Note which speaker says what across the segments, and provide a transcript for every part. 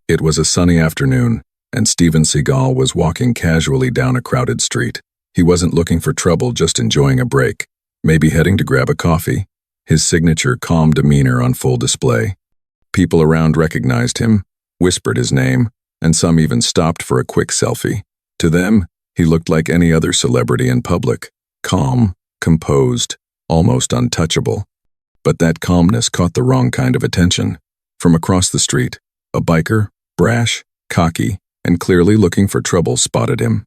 Speaker 1: It was a sunny afternoon, and Steven Seagal was walking casually down a crowded street. He wasn't looking for trouble, just enjoying a break, maybe heading to grab a coffee, his signature calm demeanor on full display. People around recognized him, whispered his name, and some even stopped for a quick selfie. To them, he looked like any other celebrity in public, calm, composed, almost untouchable. But that calmness caught the wrong kind of attention. From across the street, a biker, brash, cocky, and clearly looking for trouble, spotted him.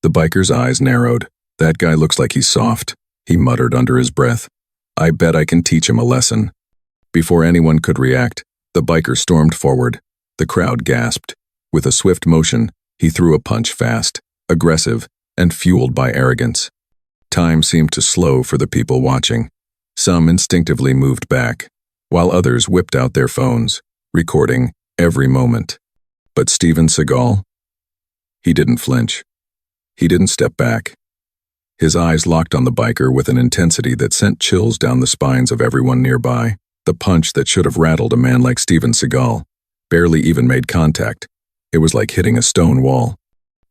Speaker 1: The biker's eyes narrowed. "That guy looks like he's soft," he muttered under his breath. "I bet I can teach him a lesson." Before anyone could react, the biker stormed forward. The crowd gasped. With a swift motion, he threw a punch fast, aggressive, and fueled by arrogance. Time seemed to slow for the people watching. Some instinctively moved back, while others whipped out their phones, recording every moment. But Steven Seagal? He didn't flinch. He didn't step back. His eyes locked on the biker with an intensity that sent chills down the spines of everyone nearby. The punch that should have rattled a man like Steven Seagal barely even made contact. It was like hitting a stone wall.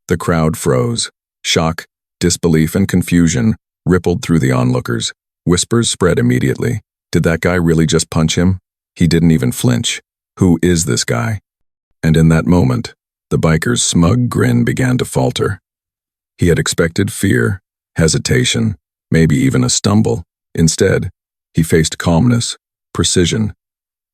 Speaker 1: The crowd froze. Shock, disbelief, and confusion rippled through the onlookers. Whispers spread immediately. Did that guy really just punch him? He didn't even flinch. Who is this guy? And in that moment, the biker's smug grin began to falter. He had expected fear, hesitation, maybe even a stumble. Instead, he faced calmness, precision,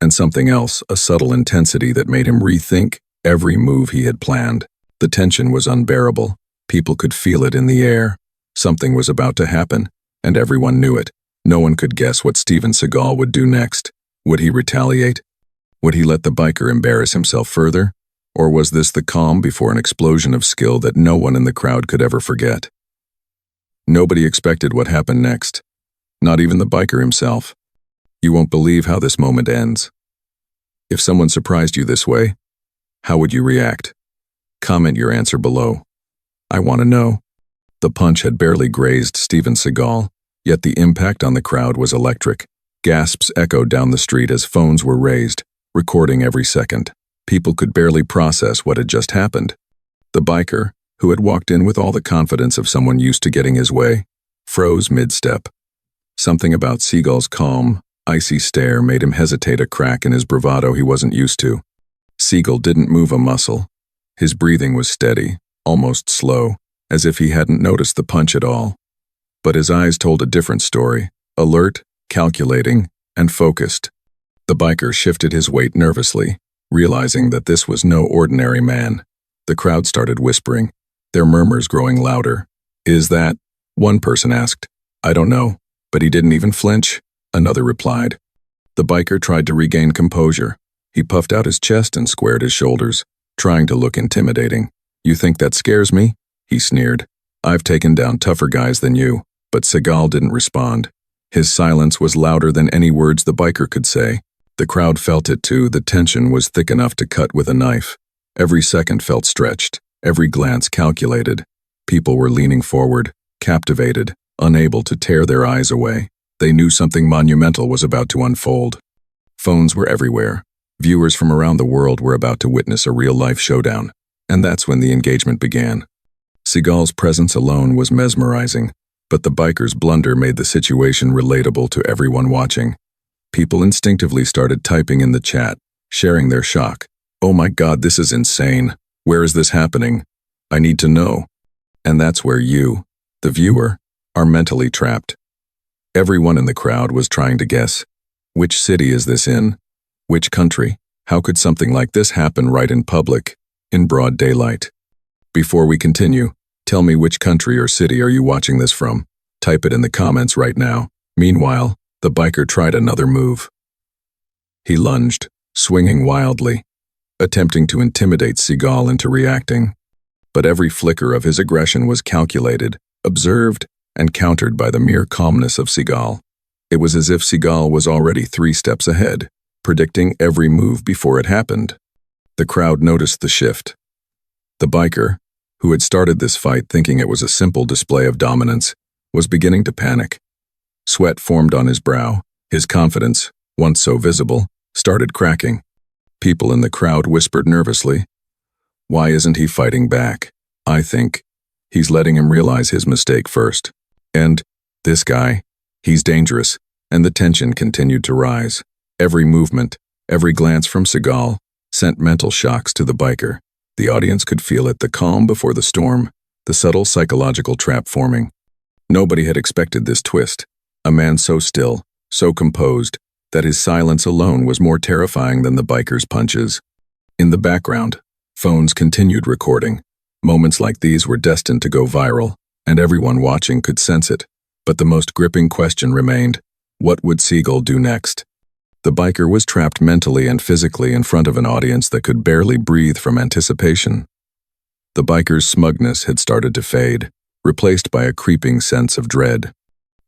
Speaker 1: and something else, a subtle intensity that made him rethink every move he had planned. The tension was unbearable. People could feel it in the air. Something was about to happen, and everyone knew it. No one could guess what Steven Seagal would do next. Would he retaliate? Would he let the biker embarrass himself further? Or was this the calm before an explosion of skill that no one in the crowd could ever forget? Nobody expected what happened next. Not even the biker himself. You won't believe how this moment ends. If someone surprised you this way, how would you react? Comment your answer below. I want to know. The punch had barely grazed Steven Seagal, yet the impact on the crowd was electric. Gasps echoed down the street as phones were raised, recording every second. People could barely process what had just happened. The biker, who had walked in with all the confidence of someone used to getting his way, froze mid-step. Something about Seagal's calm, icy stare made him hesitate, a crack in his bravado he wasn't used to. Seagal didn't move a muscle. His breathing was steady, almost slow, as if he hadn't noticed the punch at all. But his eyes told a different story, alert, calculating, and focused. The biker shifted his weight nervously, realizing that this was no ordinary man. The crowd started whispering, their murmurs growing louder. "Is that?" one person asked. "I don't know, but he didn't even flinch," another replied. The biker tried to regain composure. He puffed out his chest and squared his shoulders, trying to look intimidating. "You think that scares me?" he sneered. "I've taken down tougher guys than you." But Seagal didn't respond. His silence was louder than any words the biker could say. The crowd felt it too. The tension was thick enough to cut with a knife. Every second felt stretched, every glance calculated. People were leaning forward, captivated, unable to tear their eyes away. They knew something monumental was about to unfold. Phones were everywhere. Viewers from around the world were about to witness a real-life showdown. And that's when the engagement began. Seagal's presence alone was mesmerizing, but the biker's blunder made the situation relatable to everyone watching. People instinctively started typing in the chat, sharing their shock. "Oh my God, this is insane. Where is this happening? I need to know." And that's where you, the viewer, are mentally trapped. Everyone in the crowd was trying to guess. Which city is this in? Which country? How could something like this happen right in public, in broad daylight? Before we continue, tell me, which country or city are you watching this from? Type it in the comments right now. Meanwhile, the biker tried another move. He lunged, swinging wildly, attempting to intimidate Seagal into reacting. But every flicker of his aggression was calculated, observed, and countered by the mere calmness of Seagal. It was as if Seagal was already 3 steps ahead, predicting every move before it happened. The crowd noticed the shift. The biker, who had started this fight thinking it was a simple display of dominance, was beginning to panic. Sweat formed on his brow. His confidence, once so visible, started cracking. People in the crowd whispered nervously, "Why isn't he fighting back? I think he's letting him realize his mistake first. And this guy, he's dangerous." And the tension continued to rise. Every movement, every glance from Seagal sent mental shocks to the biker. The audience could feel it, the calm before the storm, the subtle psychological trap forming. Nobody had expected this twist. A man so still, so composed, that his silence alone was more terrifying than the biker's punches. In the background, phones continued recording. Moments like these were destined to go viral, and everyone watching could sense it. But the most gripping question remained: what would Seagal do next? The biker was trapped mentally and physically in front of an audience that could barely breathe from anticipation. The biker's smugness had started to fade, replaced by a creeping sense of dread.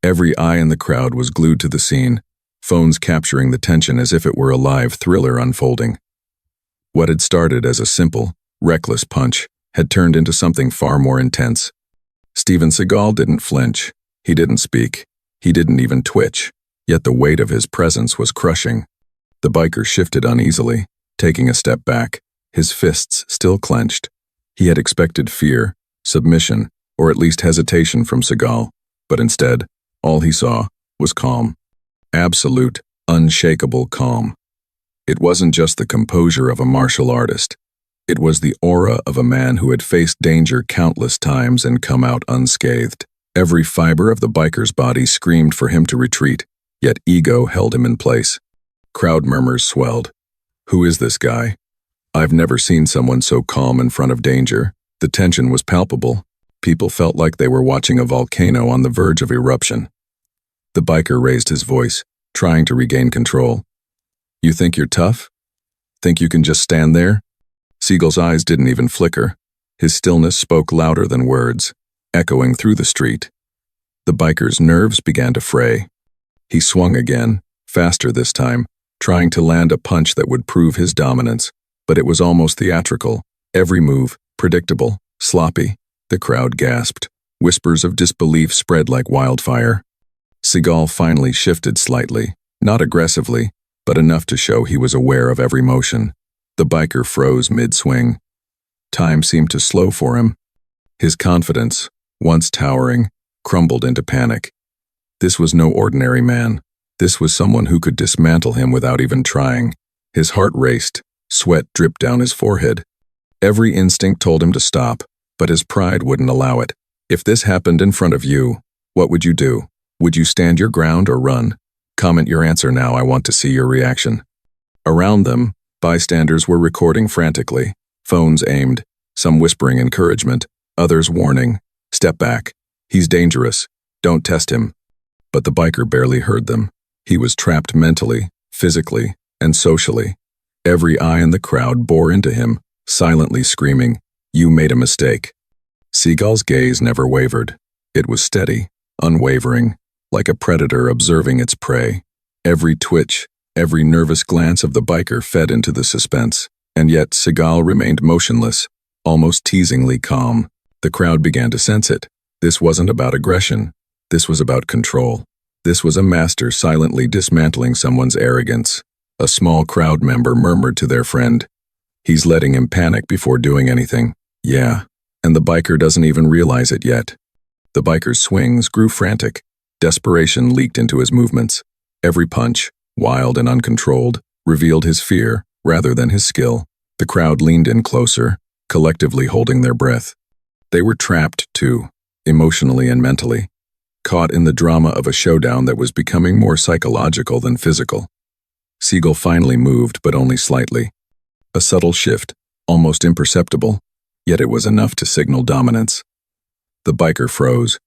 Speaker 1: Every eye in the crowd was glued to the scene, phones capturing the tension as if it were a live thriller unfolding. What had started as a simple, reckless punch had turned into something far more intense. Steven Seagal didn't flinch. He didn't speak. He didn't even twitch. Yet the weight of his presence was crushing. The biker shifted uneasily, taking a step back, his fists still clenched. He had expected fear, submission, or at least hesitation from Seagal, but instead, all he saw was calm. Absolute, unshakable calm. It wasn't just the composure of a martial artist. It was the aura of a man who had faced danger countless times and come out unscathed. Every fiber of the biker's body screamed for him to retreat, yet ego held him in place. Crowd murmurs swelled. "Who is this guy? I've never seen someone so calm in front of danger." The tension was palpable. People felt like they were watching a volcano on the verge of eruption. The biker raised his voice, trying to regain control. "You think you're tough? Think you can just stand there?" Seagal's eyes didn't even flicker. His stillness spoke louder than words, echoing through the street. The biker's nerves began to fray. He swung again, faster this time, trying to land a punch that would prove his dominance, but it was almost theatrical. Every move, predictable, sloppy. The crowd gasped. Whispers of disbelief spread like wildfire. Seagal finally shifted slightly, not aggressively, but enough to show he was aware of every motion. The biker froze mid-swing. Time seemed to slow for him. His confidence, once towering, crumbled into panic. This was no ordinary man. This was someone who could dismantle him without even trying. His heart raced, sweat dripped down his forehead. Every instinct told him to stop, but his pride wouldn't allow it. "If this happened in front of you, what would you do? Would you stand your ground or run? Comment your answer now, I want to see your reaction." Around them, bystanders were recording frantically, phones aimed, some whispering encouragement, others warning, "Step back. He's dangerous. Don't test him." But the biker barely heard them. He was trapped mentally, physically, and socially. Every eye in the crowd bore into him, silently screaming, "You made a mistake." Seagal's gaze never wavered. It was steady, unwavering, like a predator observing its prey. Every twitch, every nervous glance of the biker fed into the suspense, and yet Seagal remained motionless, almost teasingly calm. The crowd began to sense it. This wasn't about aggression. This was about control. This was a master silently dismantling someone's arrogance. A small crowd member murmured to their friend, "He's letting him panic before doing anything." Yeah, and the biker doesn't even realize it yet. The biker's swings grew frantic. Desperation leaked into his movements. Every punch, wild and uncontrolled, revealed his fear rather than his skill. The crowd leaned in closer, collectively holding their breath. They were trapped, too, emotionally and mentally, caught in the drama of a showdown that was becoming more psychological than physical. Seagal finally moved, but only slightly. A subtle shift, almost imperceptible, yet it was enough to signal dominance. The biker froze,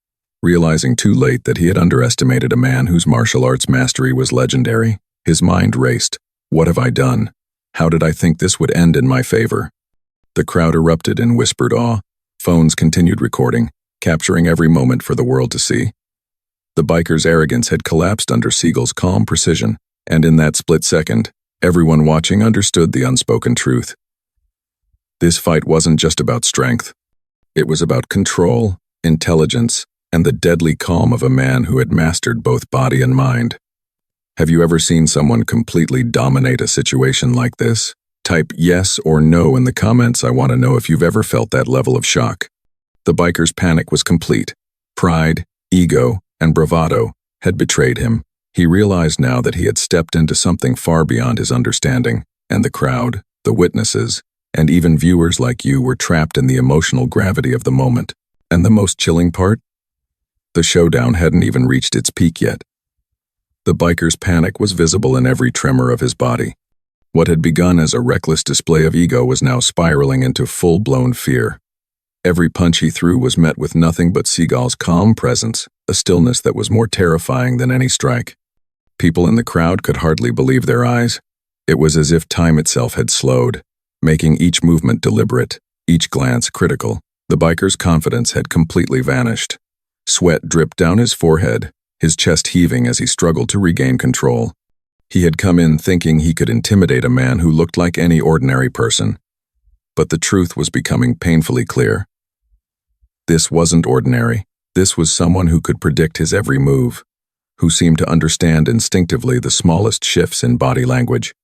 Speaker 1: realizing too late that he had underestimated a man whose martial arts mastery was legendary. His mind raced. What have I done? How did I think this would end in my favor? The crowd erupted in whispered awe. Phones continued recording, capturing every moment for the world to see. The biker's arrogance had collapsed under Seagal's calm precision, and in that split second, everyone watching understood the unspoken truth. This fight wasn't just about strength. It was about control, intelligence, and the deadly calm of a man who had mastered both body and mind. Have you ever seen someone completely dominate a situation like this? Type yes or no in the comments. I want to know if you've ever felt that level of shock. The biker's panic was complete. Pride, ego, and bravado had betrayed him. He realized now that he had stepped into something far beyond his understanding, and the crowd, the witnesses, and even viewers like you were trapped in the emotional gravity of the moment. And the most chilling part? The showdown hadn't even reached its peak yet. The biker's panic was visible in every tremor of his body. What had begun as a reckless display of ego was now spiraling into full-blown fear. Every punch he threw was met with nothing but Seagal's calm presence, a stillness that was more terrifying than any strike. People in the crowd could hardly believe their eyes. It was as if time itself had slowed, making each movement deliberate, each glance critical. The biker's confidence had completely vanished. Sweat dripped down his forehead, his chest heaving as he struggled to regain control. He had come in thinking he could intimidate a man who looked like any ordinary person. But the truth was becoming painfully clear. This wasn't ordinary. This was someone who could predict his every move, who seemed to understand instinctively the smallest shifts in body language.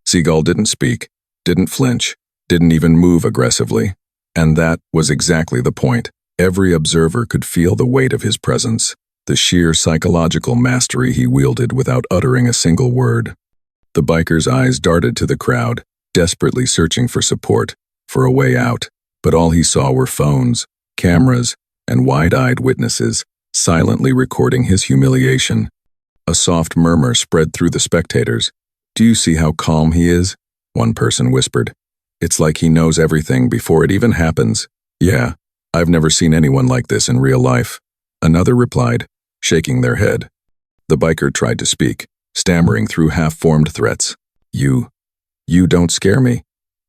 Speaker 1: Seagal didn't speak, didn't flinch, didn't even move aggressively. And that was exactly the point. Every observer could feel the weight of his presence, the sheer psychological mastery he wielded without uttering a single word. The biker's eyes darted to the crowd, desperately searching for support, for a way out, but all he saw were phones, cameras, and wide-eyed witnesses, silently recording his humiliation. A soft murmur spread through the spectators. "Do you see how calm he is?" one person whispered. "It's like he knows everything before it even happens." "Yeah, I've never seen anyone like this in real life," another replied, shaking their head. The biker tried to speak, stammering through half-formed threats. You don't scare me."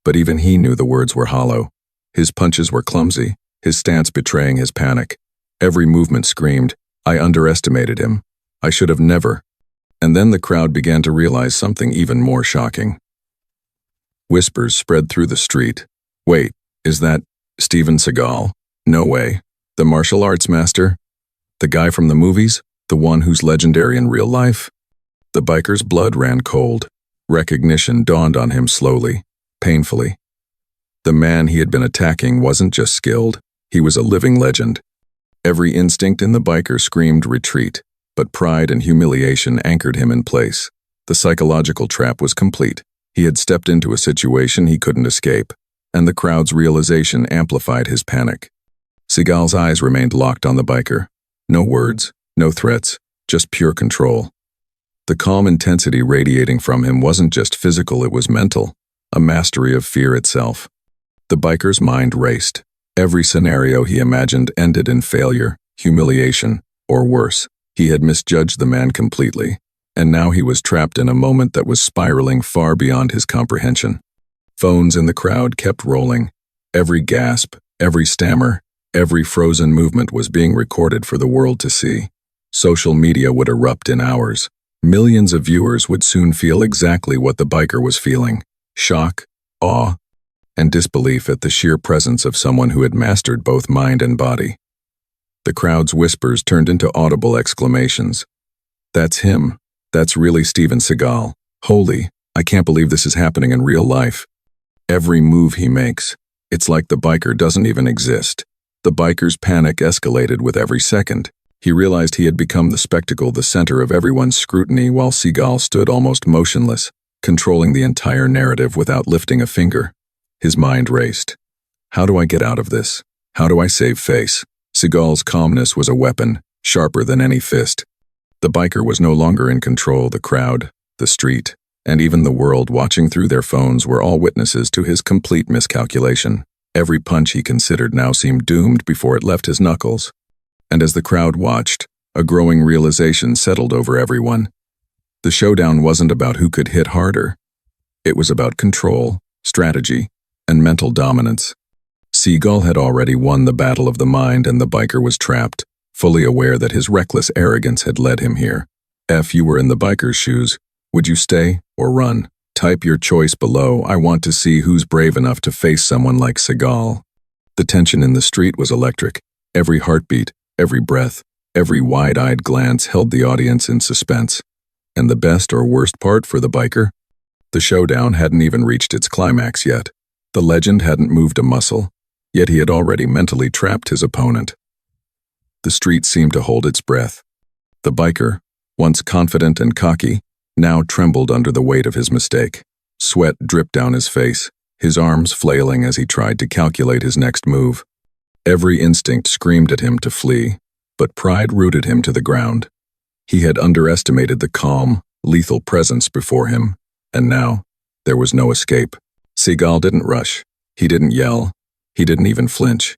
Speaker 1: But even he knew the words were hollow. His punches were clumsy, his stance betraying his panic. Every movement screamed, "I underestimated him. I should have never." And then the crowd began to realize something even more shocking. Whispers spread through the street. "Wait, is that Steven Seagal? No way. The martial arts master? The guy from the movies? The one who's legendary in real life?" The biker's blood ran cold. Recognition dawned on him slowly, painfully. The man he had been attacking wasn't just skilled, he was a living legend. Every instinct in the biker screamed retreat, but pride and humiliation anchored him in place. The psychological trap was complete. He had stepped into a situation he couldn't escape, and the crowd's realization amplified his panic. Seagal's eyes remained locked on the biker. No words, no threats, just pure control. The calm intensity radiating from him wasn't just physical, it was mental, a mastery of fear itself. The biker's mind raced. Every scenario he imagined ended in failure, humiliation, or worse. He had misjudged the man completely, and now he was trapped in a moment that was spiraling far beyond his comprehension. Phones in the crowd kept rolling. Every gasp, every stammer, every frozen movement was being recorded for the world to see. Social media would erupt in hours. Millions of viewers would soon feel exactly what the biker was feeling: shock, awe, and disbelief at the sheer presence of someone who had mastered both mind and body. The crowd's whispers turned into audible exclamations. "That's him. That's really Steven Seagal. Holy, I can't believe this is happening in real life." Every move he makes, it's like the biker doesn't even exist. The biker's panic escalated with every second. He realized he had become the spectacle, the center of everyone's scrutiny, while Seagal stood almost motionless, controlling the entire narrative without lifting a finger. His mind raced. How do I get out of this? How do I save face? Seagal's calmness was a weapon, sharper than any fist. The biker was no longer in control. The crowd, the street, and even the world watching through their phones were all witnesses to his complete miscalculation. Every punch he considered now seemed doomed before it left his knuckles. And as the crowd watched, a growing realization settled over everyone. The showdown wasn't about who could hit harder. It was about control, strategy, and mental dominance. Seagal had already won the battle of the mind, and the biker was trapped, fully aware that his reckless arrogance had led him here. If you were in the biker's shoes, would you stay or run? Type your choice below. I want to see who's brave enough to face someone like Seagal. The tension in the street was electric. Every heartbeat, every breath, every wide-eyed glance held the audience in suspense. And the best or worst part for the biker? The showdown hadn't even reached its climax yet. The legend hadn't moved a muscle, yet he had already mentally trapped his opponent. The street seemed to hold its breath. The biker, once confident and cocky, now trembled under the weight of his mistake. Sweat dripped down his face, his arms flailing as he tried to calculate his next move. Every instinct screamed at him to flee, but pride rooted him to the ground. He had underestimated the calm, lethal presence before him, and now there was no escape. Seagal didn't rush. He didn't yell. He didn't even flinch.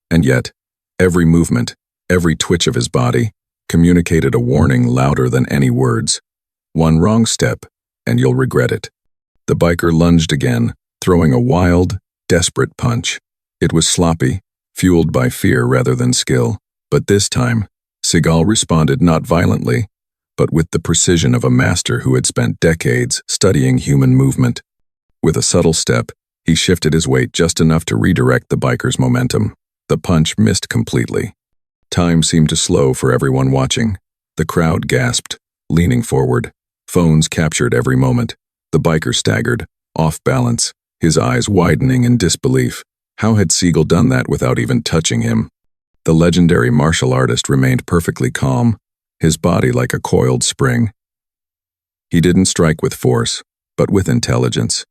Speaker 1: And yet, every movement, every twitch of his body, communicated a warning louder than any words. One wrong step, and you'll regret it. The biker lunged again, throwing a wild, desperate punch. It was sloppy, fueled by fear rather than skill. But this time, Seagal responded not violently, but with the precision of a master who had spent decades studying human movement. With a subtle step, he shifted his weight just enough to redirect the biker's momentum. The punch missed completely. Time seemed to slow for everyone watching. The crowd gasped, leaning forward. Phones captured every moment. The biker staggered, off balance, his eyes widening in disbelief. How had Seagal done that without even touching him? The legendary martial artist remained perfectly calm, his body like a coiled spring. He didn't strike with force, but with intelligence.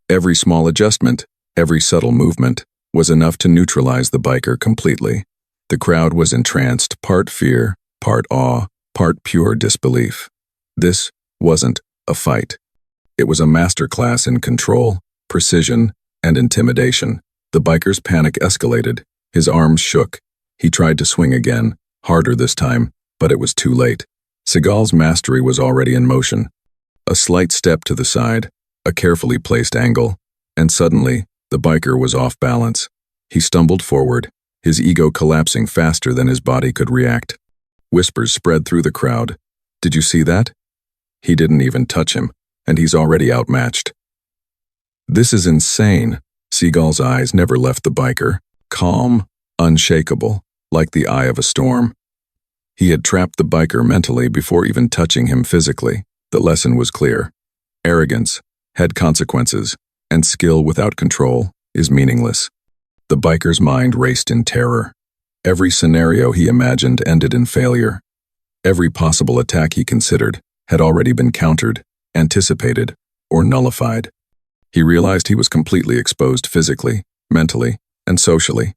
Speaker 1: Every small adjustment, every subtle movement, was enough to neutralize the biker completely. The crowd was entranced, part fear, part awe, part pure disbelief. This wasn't a fight. It was a masterclass in control, precision, and intimidation. The biker's panic escalated. His arms shook. He tried to swing again, harder this time, but it was too late. Seagal's mastery was already in motion. A slight step to the side, a carefully placed angle, and suddenly, the biker was off balance. He stumbled forward, his ego collapsing faster than his body could react. Whispers spread through the crowd. Did you see that? He didn't even touch him, and he's already outmatched. This is insane. Seagal's eyes never left the biker, calm, unshakable, like the eye of a storm. He had trapped the biker mentally before even touching him physically. The lesson was clear. Arrogance had consequences, and skill without control is meaningless. The biker's mind raced in terror. Every scenario he imagined ended in failure. Every possible attack he considered had already been countered, anticipated, or nullified. He realized he was completely exposed physically, mentally, and socially.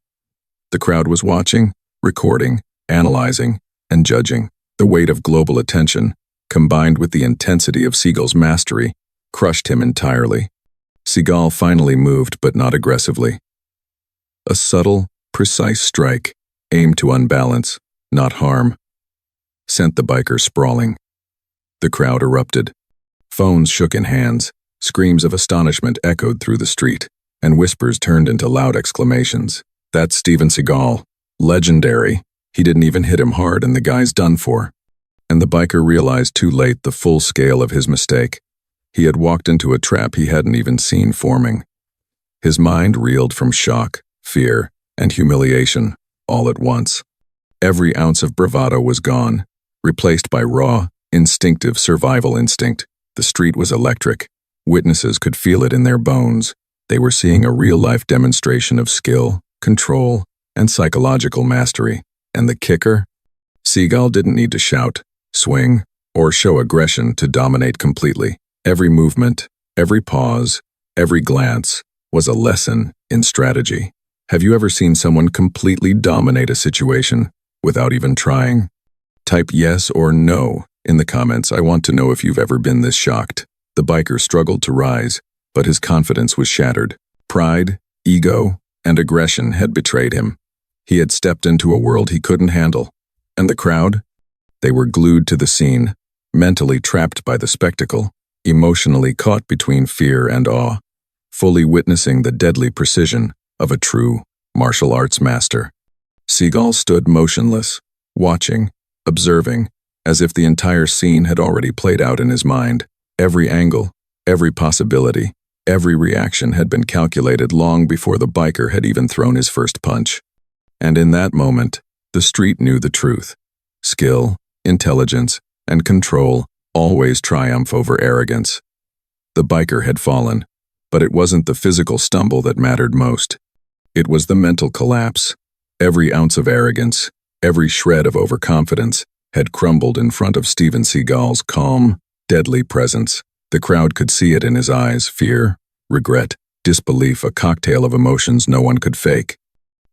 Speaker 1: The crowd was watching, recording, analyzing, and judging. The weight of global attention, combined with the intensity of Seagal's mastery, crushed him entirely. Seagal finally moved, but not aggressively. A subtle, precise strike, aimed to unbalance, not harm, sent the biker sprawling. The crowd erupted. Phones shook in hands, screams of astonishment echoed through the street, and whispers turned into loud exclamations. That's Steven Seagal. Legendary. He didn't even hit him hard and the guy's done for. And the biker realized too late the full scale of his mistake. He had walked into a trap he hadn't even seen forming. His mind reeled from shock, fear, and humiliation, all at once. Every ounce of bravado was gone, replaced by raw, instinctive survival instinct. The street was electric. Witnesses could feel it in their bones. They were seeing a real-life demonstration of skill, control, and psychological mastery. And the kicker? Seagal didn't need to shout, swing, or show aggression to dominate completely. Every movement, every pause, every glance was a lesson in strategy. Have you ever seen someone completely dominate a situation without even trying? Type yes or no in the comments. I want to know if you've ever been this shocked. The biker struggled to rise, but his confidence was shattered. Pride, ego, and aggression had betrayed him. He had stepped into a world he couldn't handle. And the crowd? They were glued to the scene, mentally trapped by the spectacle, emotionally caught between fear and awe, fully witnessing the deadly precision of a true martial arts master. Seagal stood motionless, watching, observing, as if the entire scene had already played out in his mind. Every angle, every possibility, every reaction had been calculated long before the biker had even thrown his first punch. And in that moment, the street knew the truth. Skill, intelligence, and control always triumph over arrogance. The biker had fallen, but it wasn't the physical stumble that mattered most. It was the mental collapse. Every ounce of arrogance, every shred of overconfidence had crumbled in front of Steven Seagal's calm, deadly presence. The crowd could see it in his eyes: fear, regret, disbelief, a cocktail of emotions no one could fake.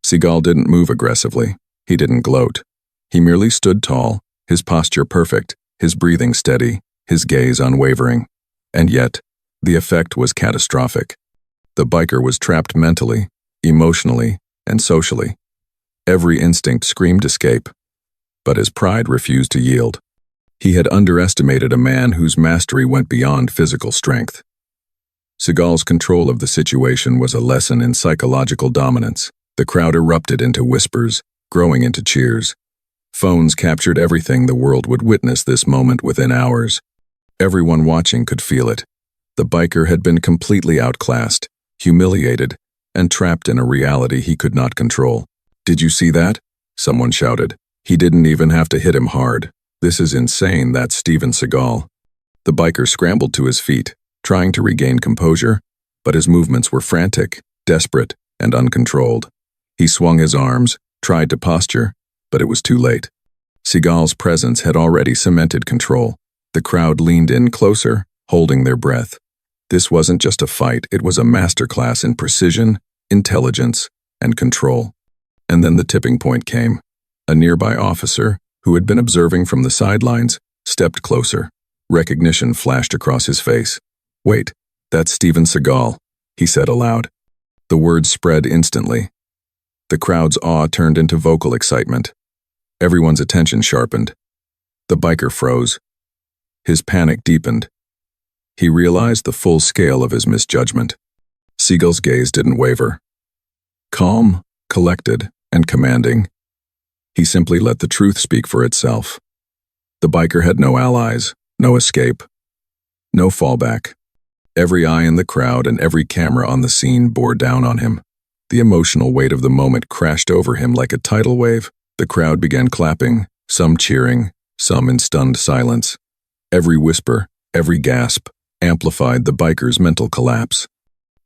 Speaker 1: Seagal didn't move aggressively. He didn't gloat. He merely stood tall, his posture perfect, his breathing steady, his gaze unwavering. And yet, the effect was catastrophic. The biker was trapped mentally, emotionally, and socially. Every instinct screamed escape, but his pride refused to yield. He had underestimated a man whose mastery went beyond physical strength. Seagal's control of the situation was a lesson in psychological dominance. The crowd erupted into whispers, growing into cheers. Phones captured everything. The world would witness this moment within hours. Everyone watching could feel it. The biker had been completely outclassed, humiliated, and trapped in a reality he could not control. "Did you see that?" someone shouted. "He didn't even have to hit him hard. This is insane. That's Steven Seagal." The biker scrambled to his feet, trying to regain composure, but his movements were frantic, desperate, and uncontrolled. He swung his arms, tried to posture, but it was too late. Seagal's presence had already cemented control. The crowd leaned in closer, holding their breath. This wasn't just a fight, it was a masterclass in precision, intelligence, and control. And then the tipping point came. A nearby officer, who had been observing from the sidelines, stepped closer. Recognition flashed across his face. "Wait, that's Steven Seagal," he said aloud. The words spread instantly. The crowd's awe turned into vocal excitement. Everyone's attention sharpened. The biker froze. His panic deepened. He realized the full scale of his misjudgment. Seagal's gaze didn't waver. Calm, collected, and commanding, he simply let the truth speak for itself. The biker had no allies, no escape, no fallback. Every eye in the crowd and every camera on the scene bore down on him. The emotional weight of the moment crashed over him like a tidal wave. The crowd began clapping, some cheering, some in stunned silence. Every whisper, every gasp, amplified the biker's mental collapse.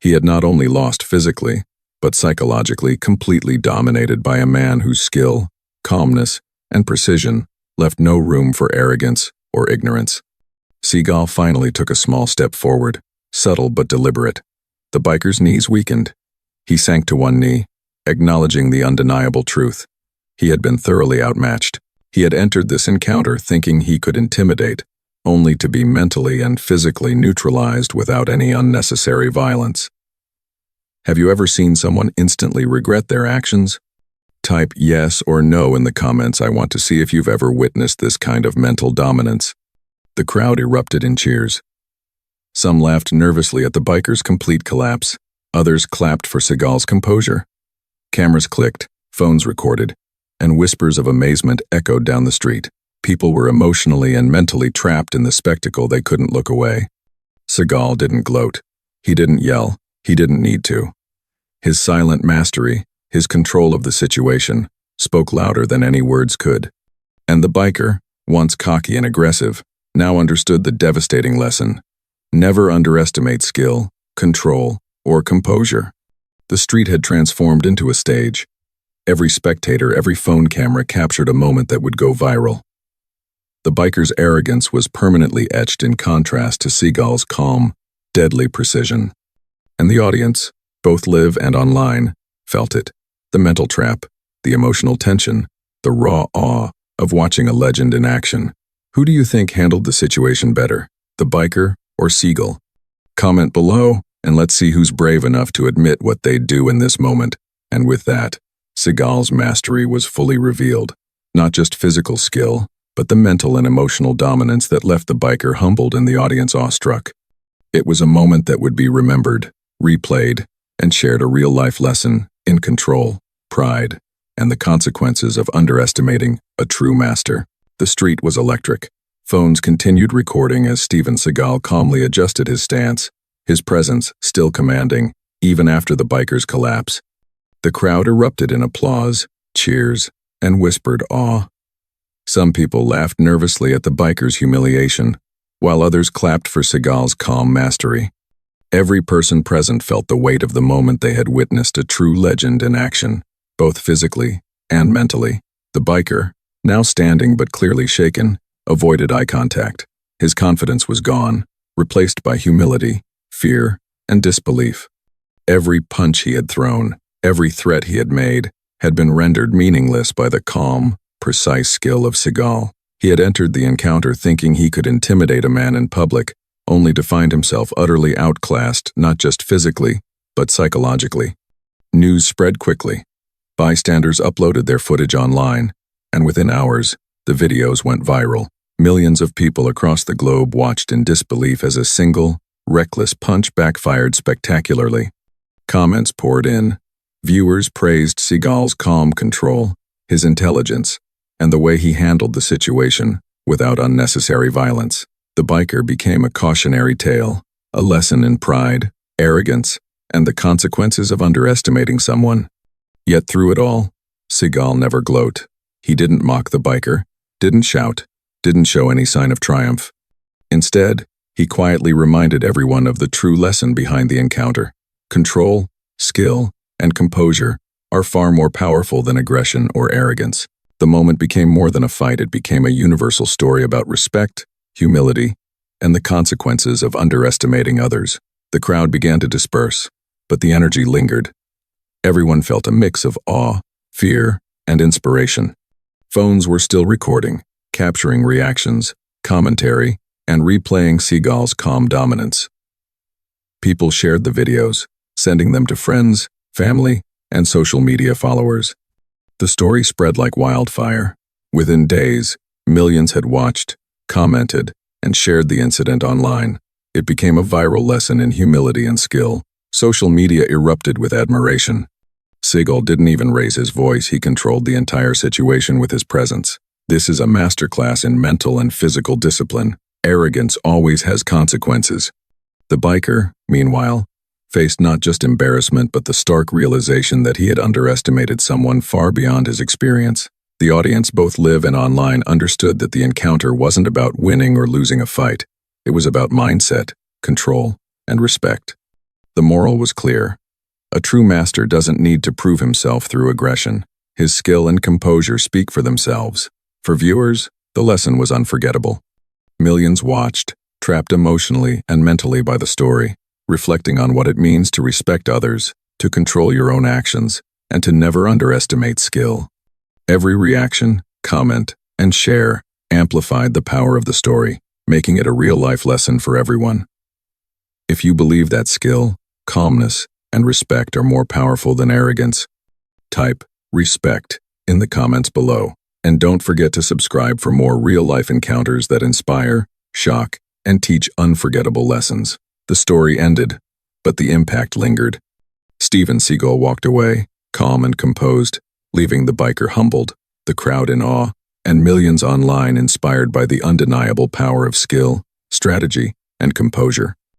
Speaker 1: He had not only lost physically, but psychologically completely dominated by a man whose skill, calmness, and precision left no room for arrogance or ignorance. Seagal finally took a small step forward, subtle but deliberate. The biker's knees weakened. He sank to one knee, acknowledging the undeniable truth. He had been thoroughly outmatched. He had entered this encounter thinking he could intimidate, only to be mentally and physically neutralized without any unnecessary violence. Have you ever seen someone instantly regret their actions? Type yes or no in the comments. I want to see if you've ever witnessed this kind of mental dominance. The crowd erupted in cheers. Some laughed nervously at the biker's complete collapse. Others clapped for Seagal's composure. Cameras clicked, phones recorded, and whispers of amazement echoed down the street. People were emotionally and mentally trapped in the spectacle. They couldn't look away. Seagal didn't gloat. He didn't yell. He didn't need to. His silent mastery, his control of the situation, spoke louder than any words could. And the biker, once cocky and aggressive, now understood the devastating lesson. Never underestimate skill, control, or composure. The street had transformed into a stage. Every spectator, every phone camera captured a moment that would go viral. The biker's arrogance was permanently etched in contrast to Seagal's calm, deadly precision. And the audience, both live and online, felt it. The mental trap, the emotional tension, the raw awe of watching a legend in action. Who do you think handled the situation better, the biker or Seagal? Comment below, and let's see who's brave enough to admit what they'd do in this moment. And with that, Seagal's mastery was fully revealed. Not just physical skill, but the mental and emotional dominance that left the biker humbled and the audience awestruck. It was a moment that would be remembered, replayed, and shared, a real-life lesson in control, pride, and the consequences of underestimating a true master. The street was electric. Phones continued recording as Steven Seagal calmly adjusted his stance, his presence still commanding, even after the biker's collapse. The crowd erupted in applause, cheers, and whispered awe. Some people laughed nervously at the biker's humiliation. while others clapped for Seagal's calm mastery. Every person present felt the weight of the moment they had witnessed a true legend in action, both physically and mentally. The biker, now standing but clearly shaken, avoided eye contact. His confidence was gone, replaced by humility, fear, and disbelief. Every punch he had thrown, every threat he had made, had been rendered meaningless by the calm, precise skill of Seagal. He had entered the encounter thinking he could intimidate a man in public, only to find himself utterly outclassed not just physically, but psychologically. News spread quickly. Bystanders uploaded their footage online, and within hours, the videos went viral. Millions of people across the globe watched in disbelief as a single, reckless punch backfired spectacularly. Comments poured in. Viewers praised Seagal's calm control, his intelligence, and the way he handled the situation without unnecessary violence. The biker became a cautionary tale, a lesson in pride, arrogance, and the consequences of underestimating someone. Yet through it all, Seagal never gloated. He didn't mock the biker, didn't shout, didn't show any sign of triumph. Instead, he quietly reminded everyone of the true lesson behind the encounter. Control, skill, and composure are far more powerful than aggression or arrogance. The moment became more than a fight, it became a universal story about respect, humility, and the consequences of underestimating others. The crowd began to disperse, but the energy lingered. Everyone felt a mix of awe, fear, and inspiration. Phones were still recording, capturing reactions, commentary, and replaying Seagal's calm dominance. People shared the videos, sending them to friends, family, and social media followers. The story spread like wildfire. Within days, millions had watched, commented, and shared the incident online. It became a viral lesson in humility and skill. Social media erupted with admiration. Seagal didn't even raise his voice, he controlled the entire situation with his presence. This is a masterclass in mental and physical discipline. Arrogance always has consequences. The biker, meanwhile, faced not just embarrassment but the stark realization that he had underestimated someone far beyond his experience. The audience, both live and online, understood that the encounter wasn't about winning or losing a fight. It was about mindset, control, and respect. The moral was clear. A true master doesn't need to prove himself through aggression. His skill and composure speak for themselves. For viewers, the lesson was unforgettable. Millions watched, trapped emotionally and mentally by the story, reflecting on what it means to respect others, to control your own actions, and to never underestimate skill. Every reaction, comment, and share amplified the power of the story, making it a real-life lesson for everyone. If you believe that skill, calmness, and respect are more powerful than arrogance, type respect in the comments below. And don't forget to subscribe for more real-life encounters that inspire, shock, and teach unforgettable lessons. The story ended, but the impact lingered. Steven Seagal walked away, calm and composed, leaving the biker humbled, the crowd in awe, and millions online inspired by the undeniable power of skill, strategy, and composure.